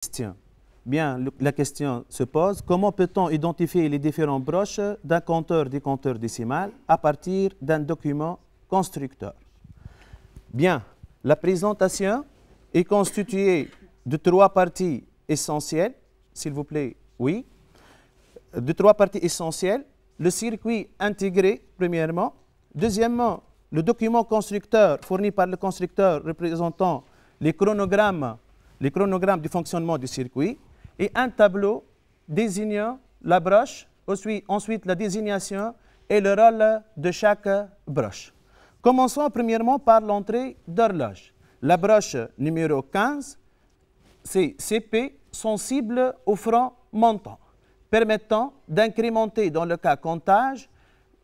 question. Bien, la question se pose, comment peut-on identifier les différentes broches d'un compteur décimal à partir d'un document constructeur? Bien, la présentation est constituée de 3 parties essentielles, s'il vous plaît, oui, de 3 parties essentielles. Le circuit intégré, premièrement. Deuxièmement, le document constructeur fourni par le constructeur représentant les chronogrammes du fonctionnement du circuit. Et un tableau désignant la broche, ensuite la désignation et le rôle de chaque broche. Commençons premièrement par l'entrée d'horloge. La broche numéro 15, c'est CP sensible au franc montant, permettant d'incrémenter dans le cas comptage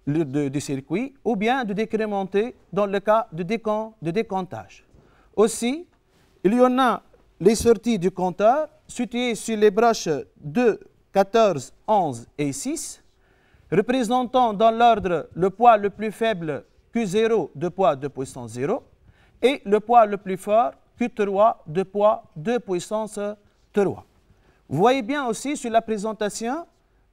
du circuit ou bien de décrémenter dans le cas de décomptage. Aussi, il y en a les sorties du compteur situées sur les broches 2, 14, 11 et 6, représentant dans l'ordre le poids le plus faible Q0 de poids de puissance 0 et le poids le plus fort Q3 de poids de puissance 3. Vous voyez bien aussi sur la présentation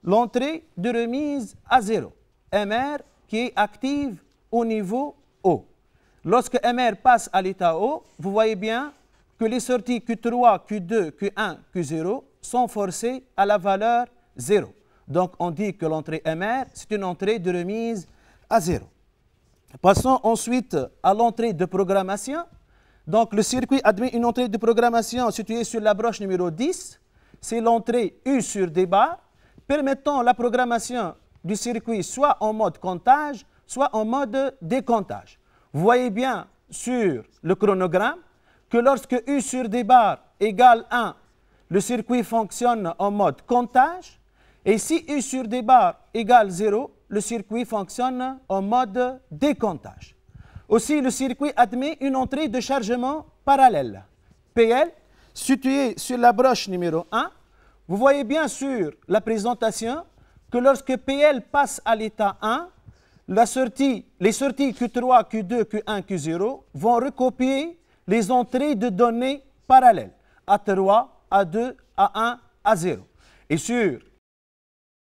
l'entrée de remise à 0, MR qui est active au niveau O. Lorsque MR passe à l'état O, vous voyez bien que les sorties Q3, Q2, Q1, Q0 sont forcées à la valeur 0. Donc on dit que l'entrée MR, c'est une entrée de remise à 0. Passons ensuite à l'entrée de programmation. Donc le circuit admet une entrée de programmation située sur la broche numéro 10. C'est l'entrée U sur D bar, permettant la programmation du circuit soit en mode comptage, soit en mode décomptage. Vous voyez bien sur le chronogramme que lorsque U sur D bar égale 1, le circuit fonctionne en mode comptage, et si U sur D bar égale 0, le circuit fonctionne en mode décomptage. Aussi, le circuit admet une entrée de chargement parallèle, PL, située sur la broche numéro 1. Vous voyez bien sur la présentation que lorsque PL passe à l'état 1, les sorties Q3, Q2, Q1, Q0 vont recopier les entrées de données parallèles, A3, A2, A1, A0. Et sur